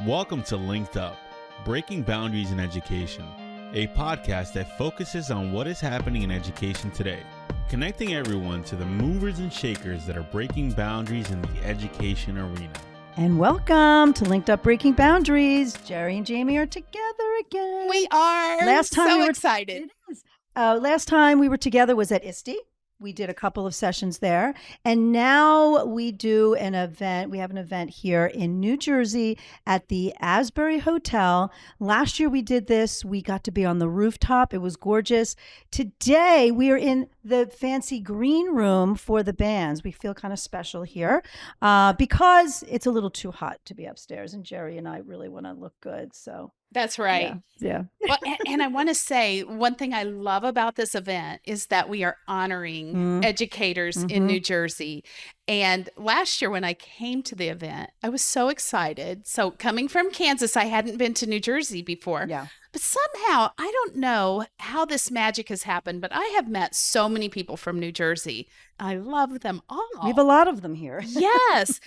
Welcome to LinkedUp, Breaking Boundaries in Education, a podcast that focuses on what is happening in education today, connecting everyone to the movers and shakers that are breaking boundaries in the education arena. And welcome to LinkedUp Breaking Boundaries. Jerri and Jamie are together again. We are. Last time so we were excited. It is. Last time we were together was at ISTE. We did a couple of sessions there. And now we do an event. We have an event here in New Jersey at the Asbury Hotel. Last year we did this. We got to be on the rooftop. It was gorgeous. Today we are in the fancy green room for the bands. We feel kind of special here because it's a little too hot to be upstairs. And Jerri and I really want to look good. So That's right. yeah. Well, and I want to say one thing I love about this event is that we are honoring educators in New Jersey. And last year when I came to the event, I was so excited. So coming from Kansas, I hadn't been to New Jersey before. Yeah. But somehow, I don't know how this magic has happened, but I have met so many people from New Jersey. I love them all. We have a lot of them here. Yes.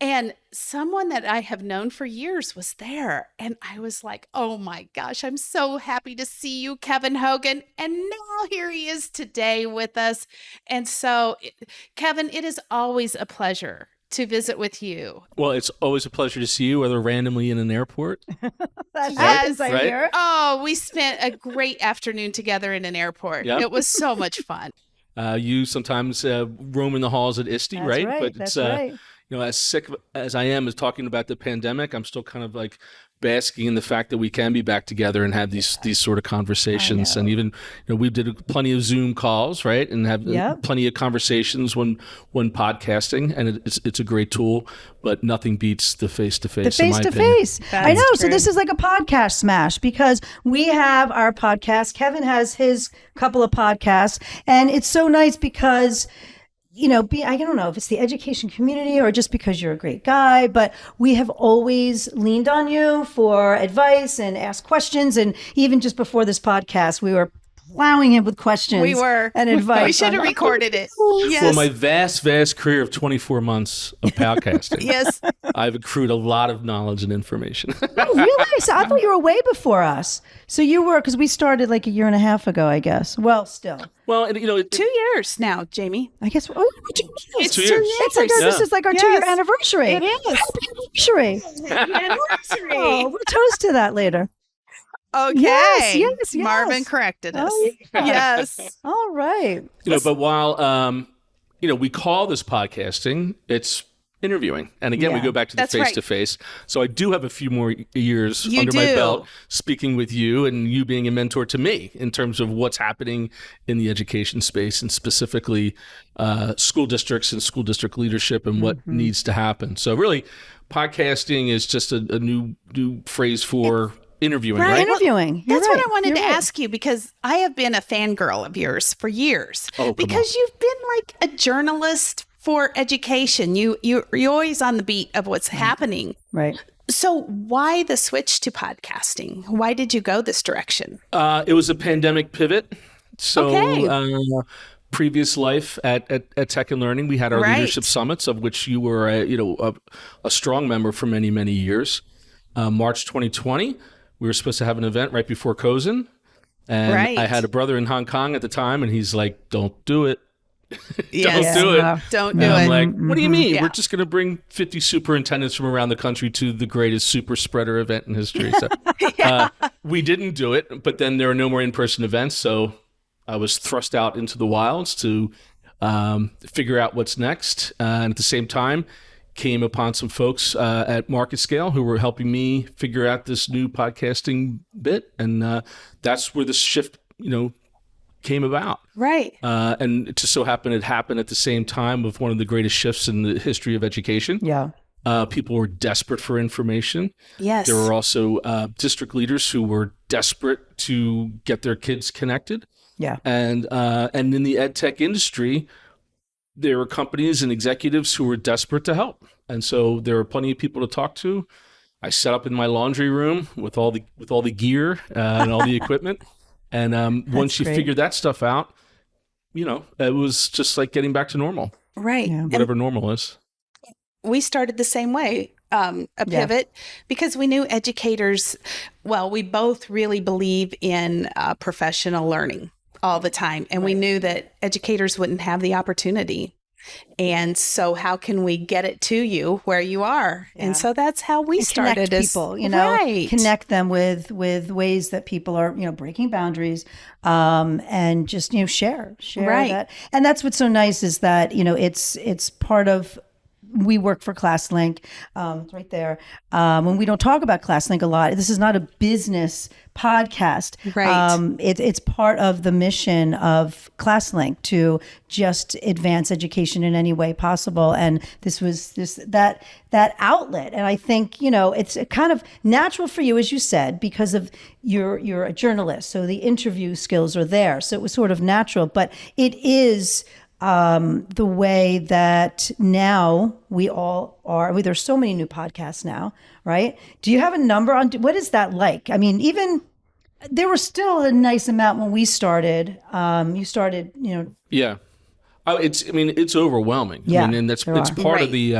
And someone that I have known for years was there. And I was like, oh my gosh, I'm so happy to see you, Kevin Hogan. And now here he is today with us. And so, Kevin, it is always a pleasure to visit with you. Well, it's always a pleasure to see you, whether randomly in an airport. That Yes. happens, I Right? hear. Oh, we spent a great afternoon together in an airport. Yep. It was so much fun. You sometimes roam in the halls at ISTE, That's right? right. But That's it's, right. you know, as sick as I am as talking about the pandemic, I'm still kind of like basking in the fact that we can be back together and have these sort of conversations. know. And even, you know, we did plenty of Zoom calls, right? And have Yep. plenty of conversations when podcasting, and it's a great tool, but nothing beats the face-to-face. The in my opinion. face-to-face. I know. So true. this is like a podcast smash because we have our podcast. Kevin has his couple of podcasts. And it's so nice because, you know, I don't know if it's the education community or just because you're a great guy, but we have always leaned on you for advice and asked questions. And even just before this podcast, we were plowing him with questions We were. and advice. We should have recorded it. Yes. For my vast career of 24 months of podcasting, Yes. I've accrued a lot of knowledge and information. Oh, really? So I thought you were way before us. So you were, because we started like a year and a half ago, I guess. Well, still. Well, and, you know, 2 years now, Jamie. I guess. Oh, It's 2 years. it's like this is like our 2-year Yes. anniversary. It is. Anniversary. Anniversary. Oh, we'll toast to that later. Okay. Yes. Marvin corrected us. Oh, yeah. Yes. All right. you know, but while you know, we call this podcasting, it's interviewing. And again, we Yeah. go back to the That's right. face-to-face. So I do have a few more years You under my do. belt speaking with you and you being a mentor to me in terms of what's happening in the education space and specifically school districts and school district leadership and what needs to happen. So really, podcasting is just a new phrase for interviewing, Right. right? Interviewing. You're That's what right. I wanted You're to right. ask you because I have been a fangirl of yours for years. Oh, come because you've been like a journalist for education. You're always on the beat of what's happening. Right. So why the switch to podcasting? Why did you go this direction? It was a pandemic pivot. So Okay. previous life at Tech and Learning, we had our Right. leadership summits, of which you were a strong member for many years. March 2020, we were supposed to have an event right before COVID. And Right. I had a brother in Hong Kong at the time, and he's like, don't do it. Yes. Don't do it. Yeah. Don't do And I'm it. like, what do you mean? Yeah. We're just going to bring 50 superintendents from around the country to the greatest super spreader event in history. So we didn't do it, but then there are no more in-person events. So I was thrust out into the wilds to figure out what's next. And at the same time, came upon some folks at Market Scale who were helping me figure out this new podcasting bit. And that's where the shift, you know, came about. Right. And it just so happened it happened at the same time of one of the greatest shifts in the history of education. Yeah. People were desperate for information. Yes. There were also district leaders who were desperate to get their kids connected. Yeah. And in the ed tech industry, there were companies and executives who were desperate to help. And so there were plenty of people to talk to. I set up in my laundry room with all the gear and all the equipment. And once you great. figure that stuff out, you know, it was just like getting back to normal, Right. Yeah. And whatever normal is. we started the same way. a pivot because we knew educators, well, we both really believe in professional learning all the time. And we knew that educators wouldn't have the opportunity. And so how can we get it to you where you are? Yeah. And so that's how we started connect people, connect them with ways that people are, breaking boundaries, and just, share that. And that's what's so nice is that, it's part of, we work for ClassLink. It's right there. When we don't talk about ClassLink a lot, this is not a business podcast. Right. It's part of the mission of ClassLink to just advance education in any way possible. And this was that outlet. And I think, it's kind of natural for you, as you said, because of you're a journalist. So the interview skills are there. So it was sort of natural, but it is the way that now we all are. There's so many new podcasts now, right? Do you have a number on what is that like? I mean, even there was still a nice amount when we started. You started, Yeah. It's overwhelming. Yeah, and it's part of the,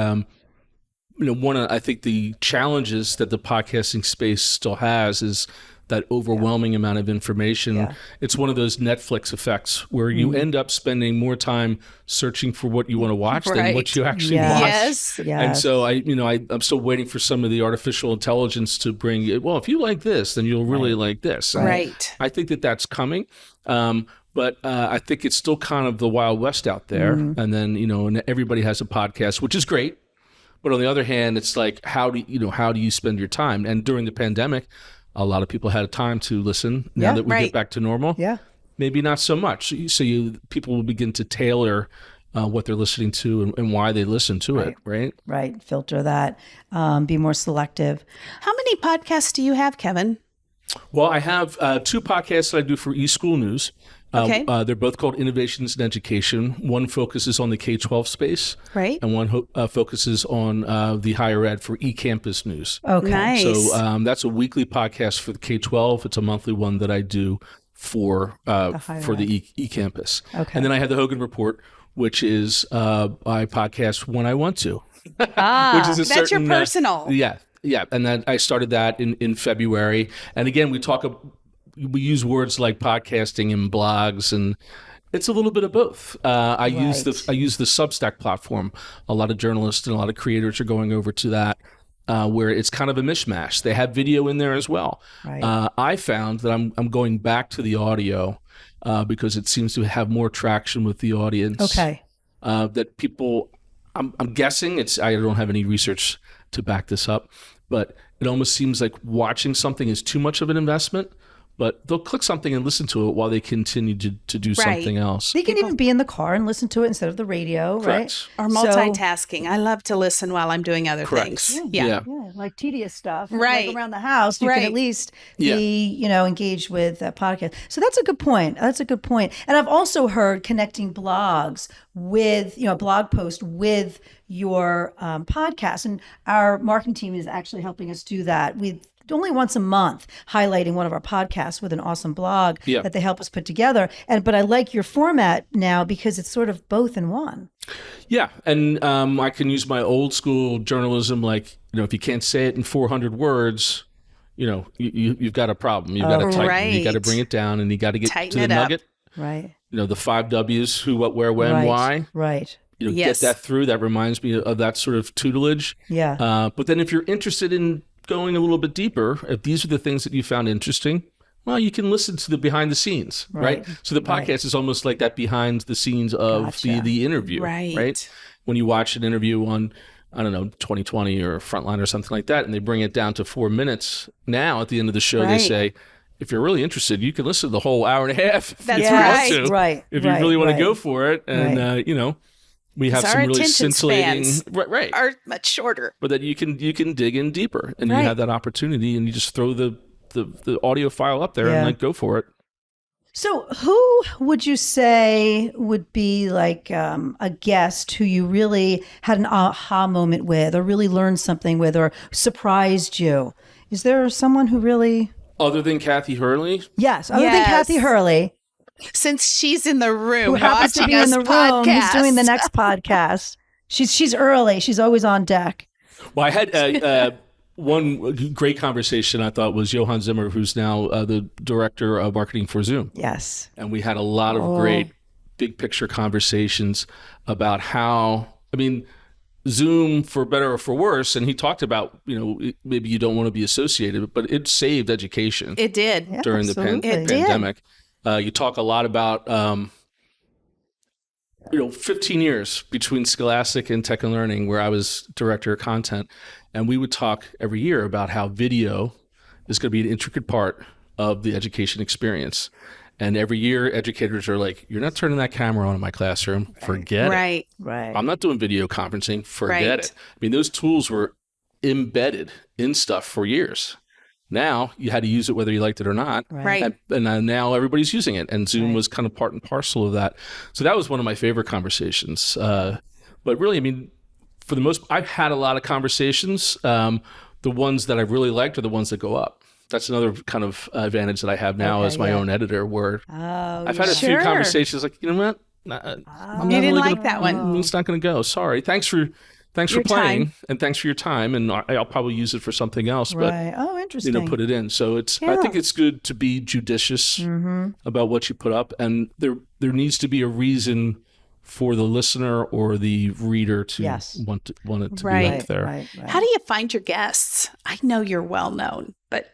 one of, I think the challenges that the podcasting space still has is that overwhelming amount of information. Yeah. It's one of those Netflix effects where you end up spending more time searching for what you want to watch than what you actually watch. Yes. And so I'm still waiting for some of the artificial intelligence to bring it. Well, if you like this, then you'll really like this. Right. I think that that's coming. But I think it's still kind of the Wild West out there. And then, and everybody has a podcast, which is great. But on the other hand, it's like, how do you spend your time? And during the pandemic, a lot of people had time to listen. Now that we get back to normal, maybe not so much. So people will begin to tailor what they're listening to and why they listen to it, right? Right. Filter that, be more selective. How many podcasts do you have, Kevin? Well, I have 2 podcasts that I do for eSchool News. Okay. They're both called Innovations in Education. One focuses on the K-12 space, right? And one focuses on the higher ed for eCampus News. Okay, nice. So that's a weekly podcast for the K-12. It's a monthly one that I do for the eCampus. Okay. And then I have the Hogan Report, which is I podcast when I want to. Which is that's your personal. Yeah, and then I started that in February. And again, we use words like podcasting and blogs, and it's a little bit of both. I use the Substack platform. A lot of journalists and a lot of creators are going over to that, where it's kind of a mishmash. They have video in there as well. Right. I found that I'm going back to the audio because it seems to have more traction with the audience. Okay. That people, I'm guessing I don't have any research to back this up, but it almost seems like watching something is too much of an investment. But they'll click something and listen to it while they continue to do something else. They can even be in the car and listen to it instead of the radio, Correct. right? Or multitasking. I love to listen while I'm doing other things. Yeah, like tedious stuff. Right. Like around the house, you can at least be, engaged with a podcast. So that's a good point. And I've also heard connecting blogs with, a blog post with your podcast. And our marketing team is actually helping us do that. Only once a month highlighting one of our podcasts with an awesome blog that they help us put together. But I like your format now because it's sort of both in one. Yeah. And I can use my old school journalism, like, if you can't say it in 400 words, you've got a problem. You've got to tighten it. You got to bring it down and you got to get to the nugget. Right. The 5 W's, who, what, where, when, why. Right. Get that through. That reminds me of that sort of tutelage. Yeah. But then if you're interested in going a little bit deeper, if these are the things that you found interesting, well, you can listen to the behind the scenes, right? So the podcast is almost like that behind the scenes of the interview, right? When you watch an interview on, 2020 or Frontline or something like that, and they bring it down to 4 minutes. Now at the end of the show, they say, if you're really interested, you can listen to the whole hour and a half. That's If you really want to go for it, and we have some really scintillating, are much shorter. But that you can dig in deeper, and you have that opportunity, and you just throw the audio file up there and go for it. So who would you say would be like a guest who you really had an aha moment with, or really learned something with, or surprised you? Is there someone who really... Other than Kathy Hurley? Yes, other than Kathy Hurley. Since she's in the room, who happens to be in the room, who's doing the next podcast. She's early. She's always on deck. Well, I had one great conversation I thought was Johan Zimmer, who's now the director of marketing for Zoom. Yes. And we had a lot of great big picture conversations about how, Zoom, for better or for worse, and he talked about, maybe you don't want to be associated, but it saved education. It did. Yeah, during the absolutely. pandemic. You talk a lot about, 15 years between Scholastic and Tech and Learning, where I was director of content. And we would talk every year about how video is going to be an intricate part of the education experience. And every year, educators are like, you're not turning that camera on in my classroom. Forget it. Right. I'm not doing video conferencing. Forget Right. it. Those tools were embedded in stuff for years. Now you had to use it whether you liked it or not. Right. And now everybody's using it. And Zoom Right. was kind of part and parcel of that. So that was one of my favorite conversations. But really, for the most, I've had a lot of conversations. The ones that I really liked are the ones that go up. That's another kind of advantage that I have now as my own editor, where I've had a few conversations like, you know what? I'm You not didn't really like gonna, that one. It's not going to go. Sorry. Thanks for Your playing time. and thanks for your time. And I'll probably use it for something else. But Right. Oh, interesting. put it in. So I think it's good to be judicious about what you put up, and there needs to be a reason for the listener or the reader to want it to be Right. up there. Right. How do you find your guests? I know you're well known, but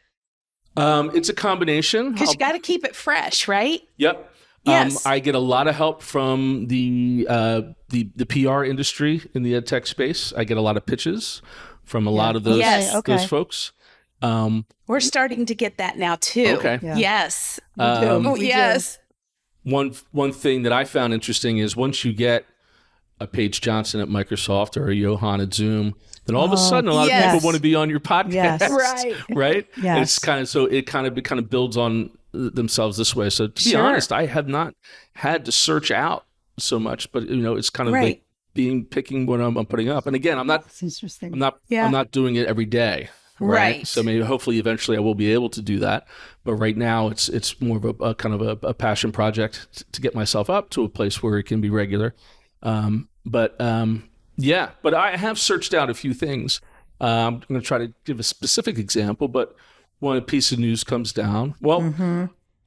It's a combination. because you got to keep it fresh, right? Yep. Yes. I get a lot of help from the PR industry in the ed tech space. I get a lot of pitches from a lot of those Yes. those folks. We're starting to get that now too. Okay. Yeah. Yes. We do. Yes. One thing that I found interesting is once you get a Paige Johnson at Microsoft or a Johan at Zoom, then all of a sudden a lot of yes. people want to be on your podcast, Yes. Right. right? Yes. It's kind of so it kind of builds on themselves this way. So to be Sure. honest, I have not had to search out so much, but it's kind of Right. like picking what I'm putting up. And again, I'm not It's interesting. Yeah. I'm not doing it every day. Right. So maybe hopefully eventually I will be able to do that. But right now it's more of a kind of a passion project to get myself up to a place where it can be regular. But I have searched out a few things. I'm going to try to give a specific example, but when a piece of news comes down,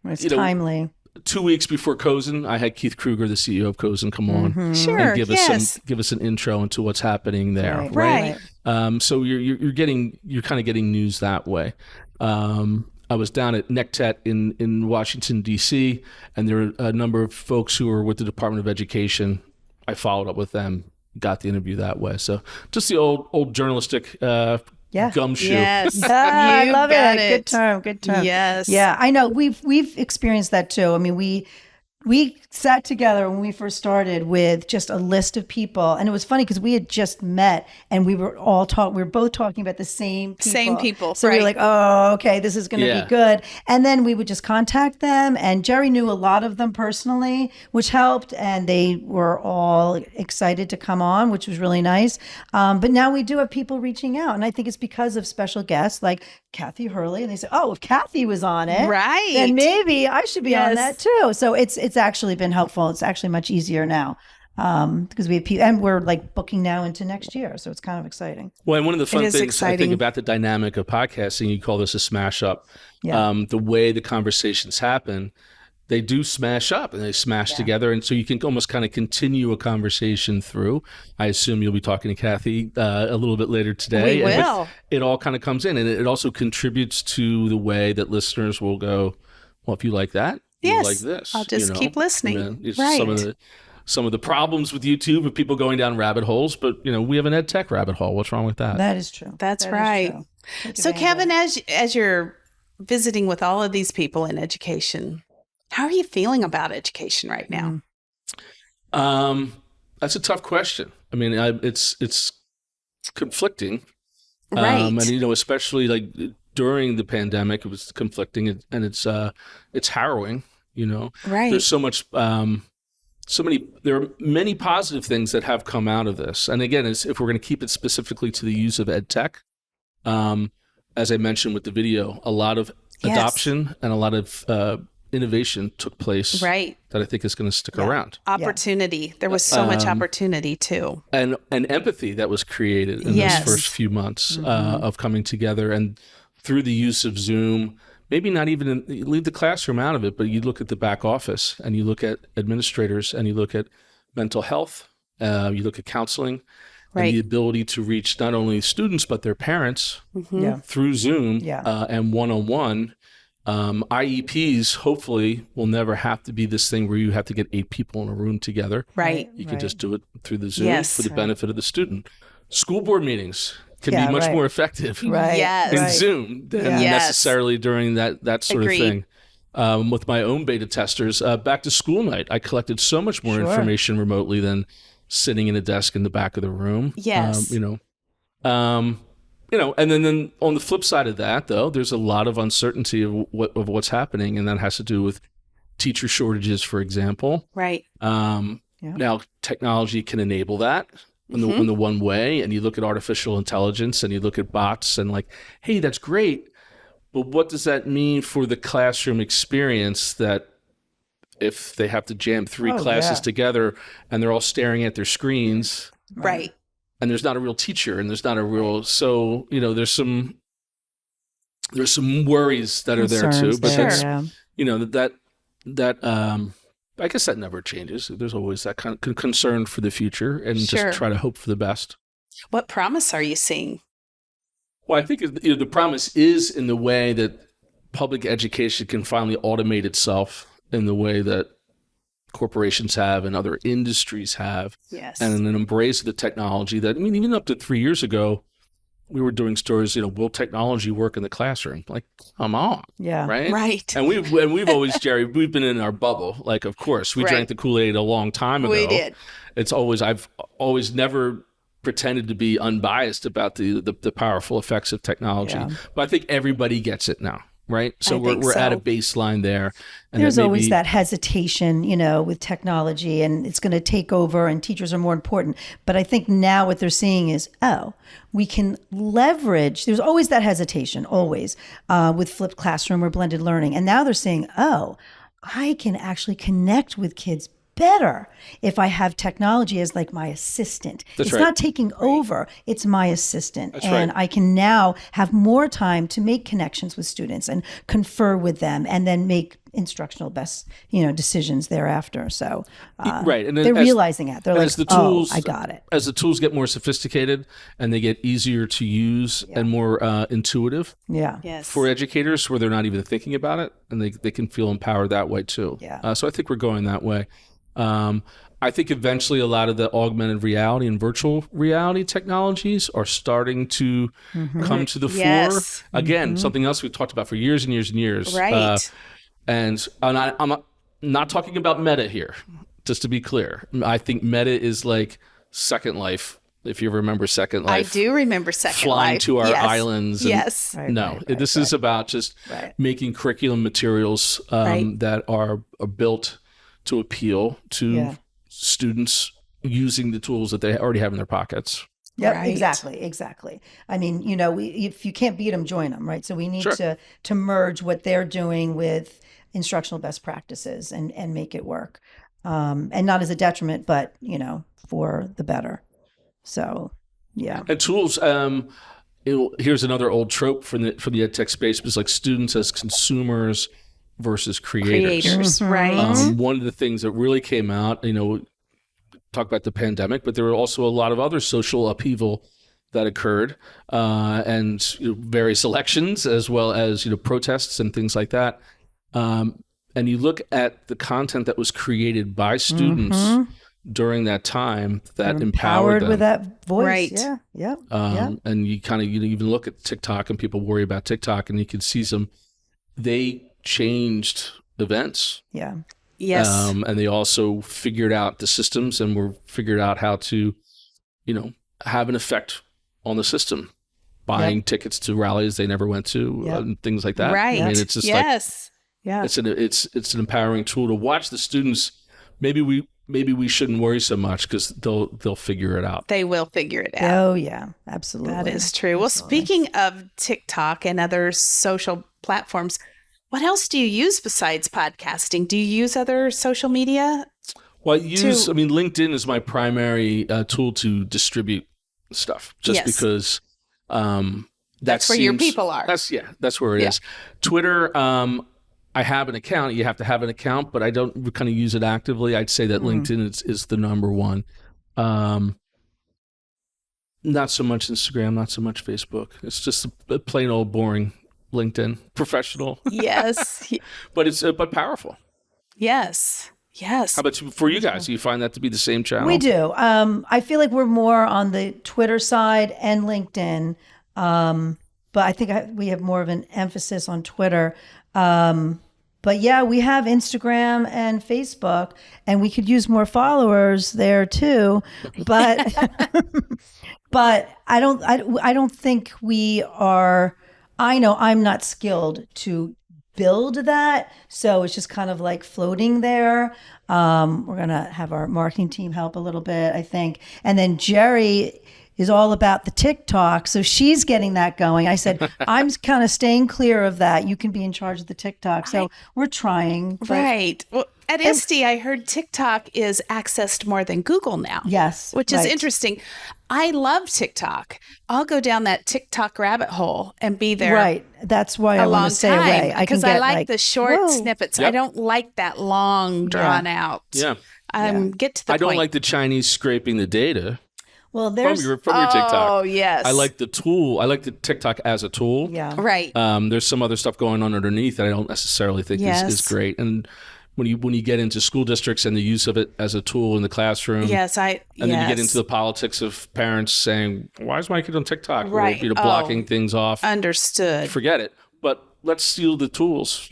It's timely. 2 weeks before Cozen, I had Keith Kruger, the CEO of Cozen, come on Sure. and give yes. us an intro into what's happening there. Right. So you're kind of getting news that way. I was down at NECTET in Washington D.C. and there were a number of folks who were with the Department of Education. I followed up with them, got the interview that way. So just the old journalistic gumshoe. Yes. I You love got it. Good term. Good term. Yes. Yeah, I know. We've experienced that too. I mean, we sat together when we first started with just a list of people, and it was funny because we had just met and we were both talking about the same people. Same people, So we were right. like, oh, okay, this is going to Yeah. be good. And then we would just contact them, and Jerri knew a lot of them personally, which helped, and they were all excited to come on, which was really nice. But now we do have people reaching out, and I think it's because of special guests like Kathy Hurley, and they say, oh, if Kathy was on it, Right. then maybe I should be on Yes. that too. So it's actually been helpful. It's actually much easier now because we have people, and we're like booking now into next year. So it's kind of exciting. Well, and one of the fun is things I exciting. think about the dynamic of podcasting, you call this a smash up. Yeah. The way the conversations happen, they do smash up and they smash together. And so you can almost kind of continue a conversation through. I assume you'll be talking to Kathy a little bit later today. We But will. it all kind of comes in, and it also contributes to the way that listeners will go, well, if you like that, Yes. you like this. I'll just keep listening. It's Right. some of the problems with YouTube of people going down rabbit holes, but we have an ed tech rabbit hole. What's wrong with that? That is true. That's That is right. true. Take So, advantage of Kevin, as you're visiting with all of these people in education, how are you feeling about education right now? That's a tough question. I mean, it's conflicting, Right. and especially like during the pandemic, it was conflicting, and it's harrowing. Right. There's so much, there are many positive things that have come out of this. And again, if we're going to keep it specifically to the use of ed tech, as I mentioned with the video, a lot of Yes. adoption and a lot of innovation took place Right. that I think is going to stick around. Opportunity. There was so much opportunity too. And empathy that was created in those first few months of coming together, and through the use of Zoom, maybe not even leave the classroom out of it, but you look at the back office and you look at administrators and you look at mental health, you look at counseling, and the ability to reach not only students but their parents through Zoom and one-on-one. IEPs hopefully will never have to be this thing where you have to get 8 people in a room together. Right. You can just do it through the Zoom for the benefit of the student. School board meetings can be much more effective in Zoom than necessarily during that sort of thing. With my own beta testers, back to school night, I collected so much more information remotely than sitting in a desk in the back of the room. Yes. And then on the flip side of that, though, there's a lot of uncertainty of what's happening, and that has to do with teacher shortages, for example. Right. Now, technology can enable that in the one way, and you look at artificial intelligence, and you look at bots, and like, hey, that's great, but what does that mean for the classroom experience? That if they have to jam 3 classes together, and they're all staring at their screens, right. And there's not a real teacher, and there's not a real, so, there's some worries that are there too, but that's, I guess that never changes. There's always that kind of concern for the future and just try to hope for the best. What promise are you seeing? Well, I think the promise is in the way that public education can finally automate itself in the way that corporations have and other industries have, and an embrace of the technology that, even up to 3 years ago, we were doing stories, will technology work in the classroom? Like, come on. Yeah. Right. And we've always, Jerri, we've been in our bubble. Like, of course, we drank the Kool-Aid a long time ago. We did. I've always never pretended to be unbiased about the powerful effects of technology. Yeah. But I think everybody gets it now. Right. So we're at a baseline there. And there's always that hesitation, with technology, and it's going to take over and teachers are more important. But I think now what they're seeing is, we can leverage, there's always that hesitation, always, with flipped classroom or blended learning. And now they're saying, I can actually connect with kids better if I have technology as like my assistant. It's not taking over, it's my assistant. I can now have more time to make connections with students and confer with them and then make instructional best, decisions thereafter. So and they're realizing that. They're like, I got it. As the tools get more sophisticated and they get easier to use and more intuitive for educators where they're not even thinking about it, and they can feel empowered that way too. So I think we're going that way. I think eventually a lot of the augmented reality and virtual reality technologies are starting to come to the fore. Again, something else we've talked about for years and years and years. Right. And I'm not talking about Meta here, just to be clear. I think Meta is like Second Life. If you remember Second Life. I do remember Second Life. Flying to our islands. And, this is about just making curriculum materials that are built to appeal to students using the tools that they already have in their pockets. Yep, exactly. I mean, if you can't beat them, join them, right? So we need to merge what they're doing with instructional best practices and make it work. And not as a detriment, but, for the better. So, And tools, here's another old trope from the ed tech space, is like students as consumers versus creators. Right. One of the things that really came out, talk about the pandemic, but there were also a lot of other social upheaval that occurred, and various elections as well as protests and things like that. And you look at the content that was created by students during that time that empowered them with that voice. Right. Yeah. And you kind of even look at TikTok, and people worry about TikTok, and you can see they changed events. Yeah. Yes. And they also figured out the systems and figured out how to, have an effect on the system, buying tickets to rallies they never went to, and things like that. Right. I mean, it's just it's an empowering tool to watch the students. Maybe we shouldn't worry so much because they'll figure it out. They will figure it out. Oh yeah, absolutely. That is true. Well, speaking of TikTok and other social platforms, What else do you use besides podcasting? Do you use other social media? Well, LinkedIn is my primary tool to distribute stuff, just because that's where your people are. That's where it is. Twitter, I have an account. You have to have an account, but I don't kind of use it actively. I'd say that LinkedIn is the number one. Not so much Instagram, not so much Facebook. It's just a plain old boring LinkedIn, professional. Yes. But it's powerful. Yes. Yes. How about for you guys? Do you find that to be the same channel? We do. I feel like we're more on the Twitter side and LinkedIn. But I think we have more of an emphasis on Twitter. But yeah, we have Instagram and Facebook, and we could use more followers there too. But but I don't think we are. I know I'm not skilled to build that, so it's just kind of like floating there. We're gonna have our marketing team help a little bit, I think, and then Jerri is all about the TikTok, so she's getting that going. I said, I'm kind of staying clear of that. You can be in charge of the TikTok. So we're trying. Right. Well, at ISTE, I heard TikTok is accessed more than Google now. Yes. Which is interesting. I love TikTok. I'll go down that TikTok rabbit hole and be there. Right. That's why I want to stay away. Because I like the short snippets. Yep. I don't like that long, drawn out. Yeah. Get to the point. I don't like the Chinese scraping the data. Well, there's from your TikTok. Oh, yes. I like the tool. I like the TikTok as a tool. Yeah. Right. There's some other stuff going on underneath that I don't necessarily think is great. And when you get into school districts and the use of it as a tool in the classroom. Yes, then you get into the politics of parents saying, "Why is my kid on TikTok?" Right. Or, blocking things off. Understood. Forget it. But let's steal the tools.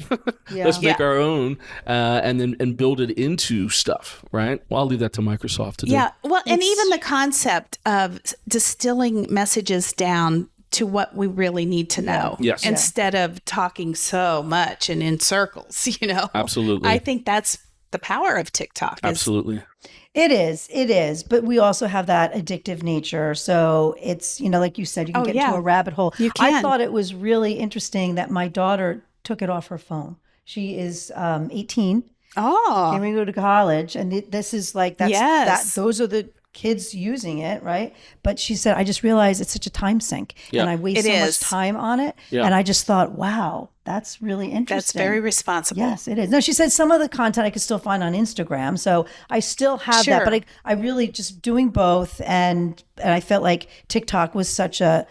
Let's make our own and build it into stuff, right? Well, I'll leave that to Microsoft to do. Yeah. Well, and even the concept of distilling messages down to what we really need to know. Yes. Instead of talking so much and in circles, Absolutely. I think that's the power of TikTok. Absolutely. It is. But we also have that addictive nature. So it's, like you said, you can get into a rabbit hole. You can. I thought it was really interesting that my daughter took it off her phone. She is 18. Oh. Can we go to college? And this is like, those are the kids using it, right? But she said, I just realized it's such a time sink. And I waste so much time on it. Yeah. And I just thought, wow, that's really interesting. That's very responsible. Yes, it is. No, she said some of the content I could still find on Instagram. So I still have that, but I really just doing both. And I felt like TikTok was such a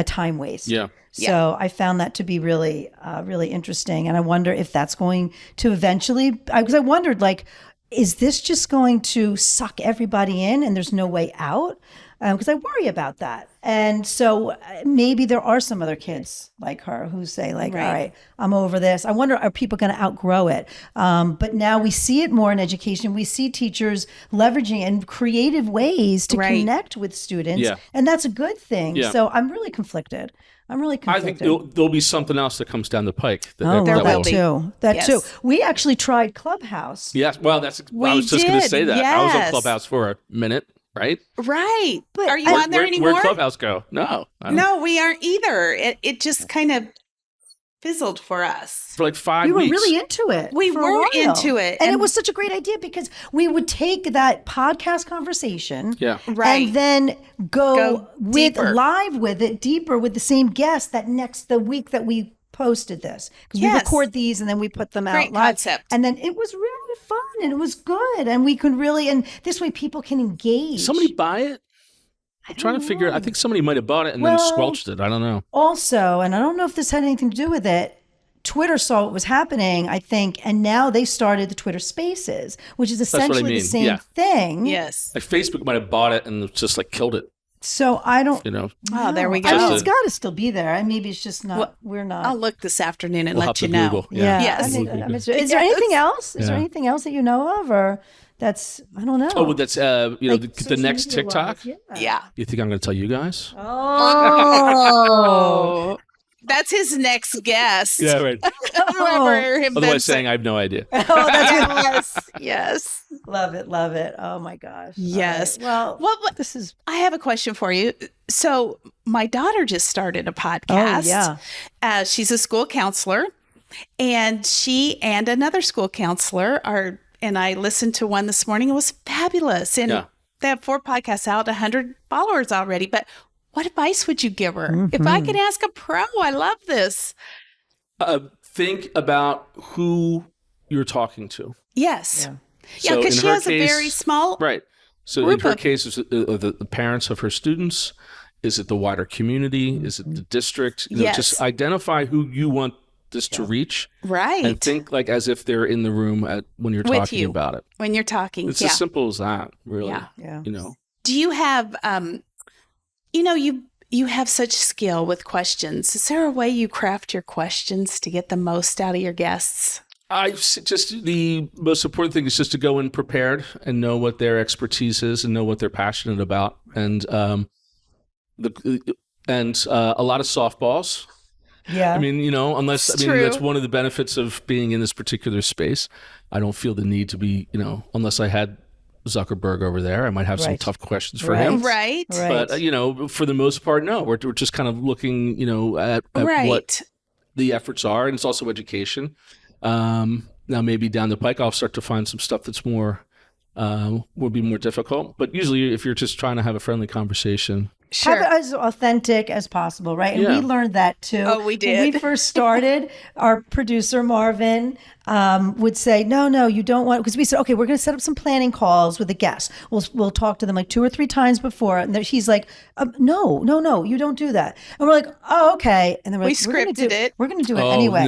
time waste. Yeah. So I found that to be really, really interesting. And I wonder if that's going to eventually, because I wondered, like, is this just going to suck everybody in and there's no way out? Because I worry about that. And so maybe there are some other kids like her who say like, all right, I'm over this. I wonder, are people going to outgrow it? But now we see it more in education. We see teachers leveraging in creative ways to connect with students. Yeah. And that's a good thing. Yeah. So I'm really conflicted. I think there'll be something else that comes down the pike. There will be. That too. We actually tried Clubhouse. Yes. Well, I was just going to say that. Yes. I was on Clubhouse for a minute, right? Right. But are you on there anymore? Where'd Clubhouse go? No. No, we aren't either. It just kind of fizzled for us. For like 5 weeks. We were really into it. We were into it. And it was such a great idea because we would take that podcast conversation and then go with deeper. Live with it deeper with the same guest the week that we posted this. Because we record these and then we put them out live. Concept. And then it was really fun and it was good. And we could really, and this way people can engage. Somebody buy it? I'm trying to figure out. I think somebody might have bought it and then squelched it. I don't know. Also, and I don't know if this had anything to do with it, Twitter saw what was happening, I think, and now they started the Twitter Spaces, which is essentially the same thing. Yes. Like Facebook might have bought it and just like killed it. So I don't. Oh, there we go. I mean, it's got to still be there. And maybe it's just not. Well, we're not. I'll look this afternoon and we'll let you know. Google. Yeah. Yes. Is there anything else? Is there anything else that you know of, or that's I don't know. Oh, that's the next TikTok. Yeah. You think I'm going to tell you guys? Oh. That's his next guess. Yeah, right. Otherwise saying I have no idea. That's yes. Love it. Oh my gosh. Yes. Right. Well, this is. I have a question for you. So my daughter just started a podcast. Oh, yeah. She's a school counselor. And she and another school counselor and I listened to one this morning. It was fabulous. And they have 4 podcasts out, 100 followers already. But what advice would you give her? If I could ask a pro, I love this. Think about who you're talking to. Yes. So because in she her has case, a very small right. So in her case, is it the parents of her students? Is it the wider community? Is it the district? Just identify who you want this to reach. Right. And think like as if they're in the room when you're talking about it. When you're talking. It's as simple as that, really. Yeah. You know. Do you have, you have such skill with questions. Is there a way you craft your questions to get the most out of your guests? The most important thing is just to go in prepared and know what their expertise is and know what they're passionate about. And a lot of softballs. Yeah. I mean, that's one of the benefits of being in this particular space. I don't feel the need to be, unless I had Zuckerberg over there, I might have some tough questions for him. Right. But, for the most part, no, we're just kind of looking, at what the efforts are. And it's also education. Now, maybe down the pike, I'll start to find some stuff that's more, will be more difficult. But usually if you're just trying to have a friendly conversation, have it as authentic as possible, right? And we learned that too. Oh, we did. When we first started, our producer, Marvin, would say, no, you don't want, because we said, okay, we're going to set up some planning calls with a guest. We'll talk to them like 2 or 3 times before. And he's like, no, you don't do that. And we're like, oh, okay. And then we're like, we scripted it. We're going to do it anyway.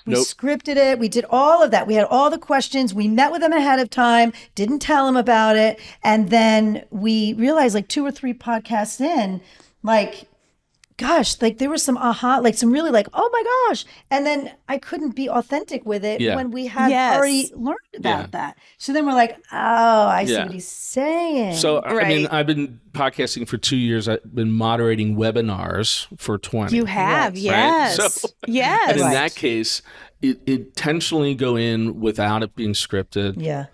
We scripted it. We did all of that. We had all the questions. We met with them ahead of time, didn't tell them about it. And then we realized like 2 or 3 podcasts in, like, gosh, like there was some some really like, oh my gosh. And then I couldn't be authentic with it when we had already learned about that. So then we're like, oh, I see what he's saying. So, I mean, I've been podcasting for 2 years. I've been moderating webinars for 20. You have, yes. Right? So, yes. And in that case, it intentionally go in without it being scripted. Yeah.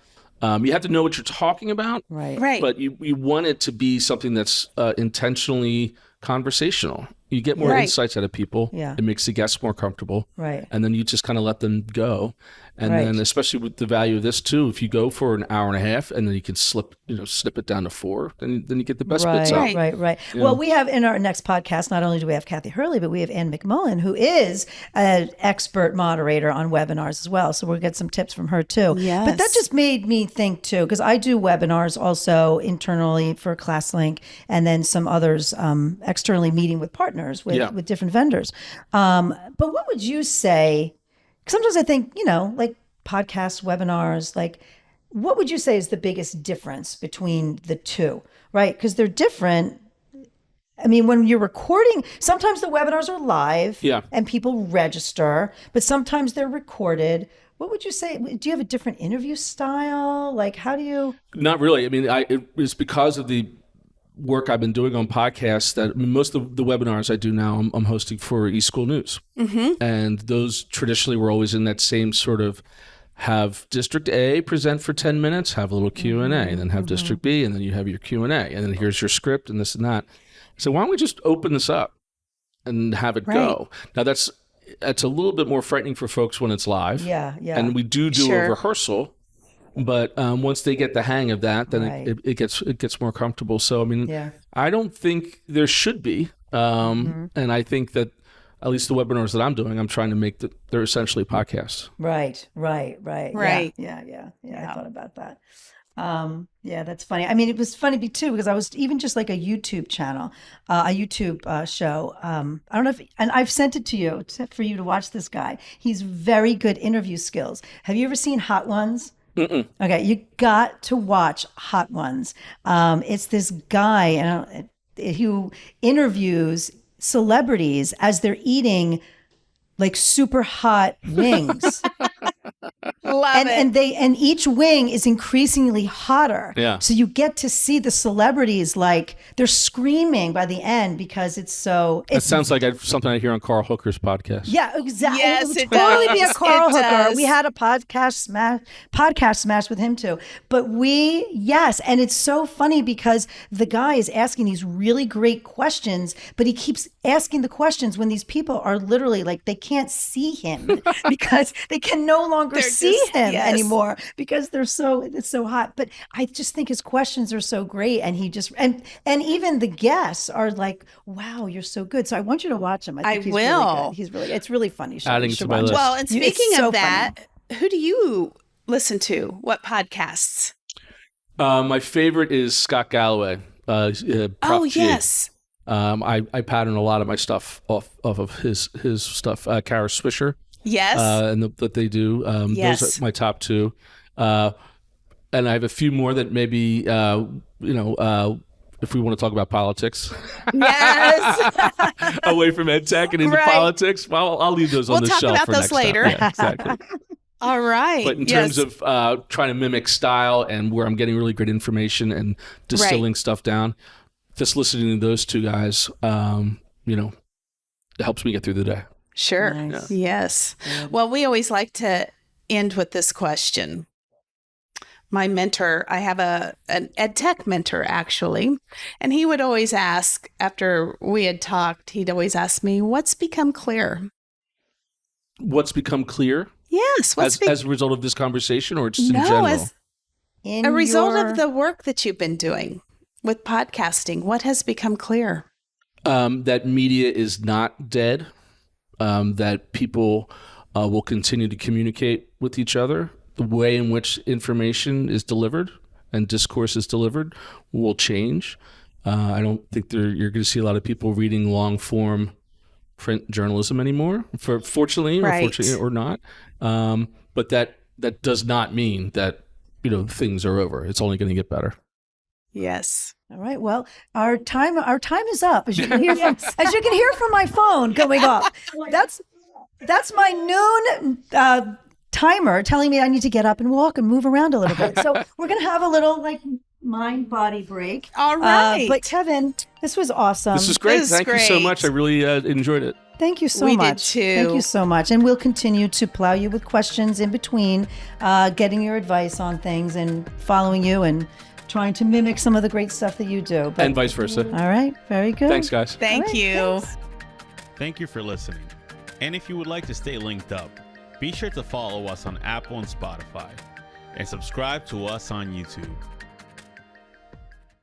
You have to know what you're talking about. Right. But you want it to be something that's intentionally conversational. You get more insights out of people. Yeah. It makes the guests more comfortable. Right. And then you just kind of let them go. And then especially with the value of this too, if you go for an hour and a half and then you can snip it down to 4, then you get the best bits out. Right. Well, we have in our next podcast, not only do we have Kathy Hurley, but we have Ann McMullen, who is an expert moderator on webinars as well. So we'll get some tips from her too. Yes. But that just made me think too, because I do webinars also internally for CLASSLINK and then some others externally meeting with partners with different vendors. But what would you say? Sometimes I think, like podcasts, webinars, like what would you say is the biggest difference between the two, right? Because they're different. I mean, when you're recording, sometimes the webinars are live and people register, but sometimes they're recorded. What would you say? Do you have a different interview style? Like, how do you? Not really. I mean, it's because of the work I've been doing on podcasts that most of the webinars I do now, I'm hosting for eSchool News. Mm-hmm. And those traditionally were always in that same sort of have District A present for 10 minutes, have a little Q&A, and then have District B, and then you have your Q&A, and then here's your script and this and that. So why don't we just open this up and have it go? Now that's a little bit more frightening for folks when it's live. Yeah. And we do a rehearsrsal. But once they get the hang of that, then it gets more comfortable. So I mean, I don't think there should be, and I think that at least the webinars that I'm doing, I'm trying to make they're essentially podcasts. Right. Yeah. I thought about that. That's funny. I mean, it was funny too because I was even just like a YouTube channel, a YouTube show. I don't know and I've sent it to you for you to watch this guy. He's very good interview skills. Have you ever seen Hot Ones? Mm-mm. Okay, you got to watch Hot Ones. It's this guy who interviews celebrities as they're eating like super hot wings. Love it. And each wing is increasingly hotter. Yeah. So you get to see the celebrities like they're screaming by the end because it's so. That sounds like something I hear on Carl Hooker's podcast. Yeah, exactly. Yes, it it would totally be a does. Carl It Hooker. does. We had a podcast smash with him too. But yes, and it's so funny because the guy is asking these really great questions, but he keeps asking the questions when these people are literally like they can't see him because they can no longer see him anymore because it's so hot. But I just think his questions are so great, and he just and even the guests are like, "Wow, you're so good." So I want you to watch him. I think he's will. Really good. He's really it's really funny. Show. Adding You should to my watch it. list. Well, and It's speaking so of that, who do you listen to? What podcasts? My favorite is Scott Galloway. Prop G. Yes. I pattern a lot of my stuff off of his stuff. Kara Swisher. Yes. And that they do. Yes. Those are my top two. And I have a few more that maybe, if we want to talk about politics. Yes. Away from ed tech and into Right. politics. Well, I'll leave those on the We'll talk shelf about for those next later. time. Yeah, exactly. All right. But in terms of trying to mimic style and where I'm getting really great information and distilling stuff down, just listening to those two guys, it helps me get through the day. Sure. Nice. Yes. Well, we always like to end with this question. My mentor, I have an ed tech mentor actually, and he would always ask after we had talked, he'd always ask me, what's become clear? What's become clear Yes. as a result of this conversation or just in general? As In a result your- of the work that you've been doing with podcasting, what has become clear? That media is not dead, that people will continue to communicate with each other. The way in which information is delivered and discourse is delivered will change. I don't think you're going to see a lot of people reading long-form print journalism anymore, fortunately or not. But that does not mean that things are over. It's only going to get better. Yes. All right. Well, our time is up. As you can hear from my phone going off. That's my noon timer telling me I need to get up and walk and move around a little bit. So we're gonna have a little mind body break. All right. But Kevin, this was awesome. This is great. This is Thank you so great. much. I really enjoyed it. Thank you so We did much. too. Thank you so much. And we'll continue to plow you with questions in between, getting your advice on things and following you and trying to mimic some of the great stuff that you do. But, And vice versa. all right. Very good. Thanks, guys. Thank All right, you. thanks. Thank you for listening. And if you would like to stay linked up, be sure to follow us on Apple and Spotify and subscribe to us on YouTube.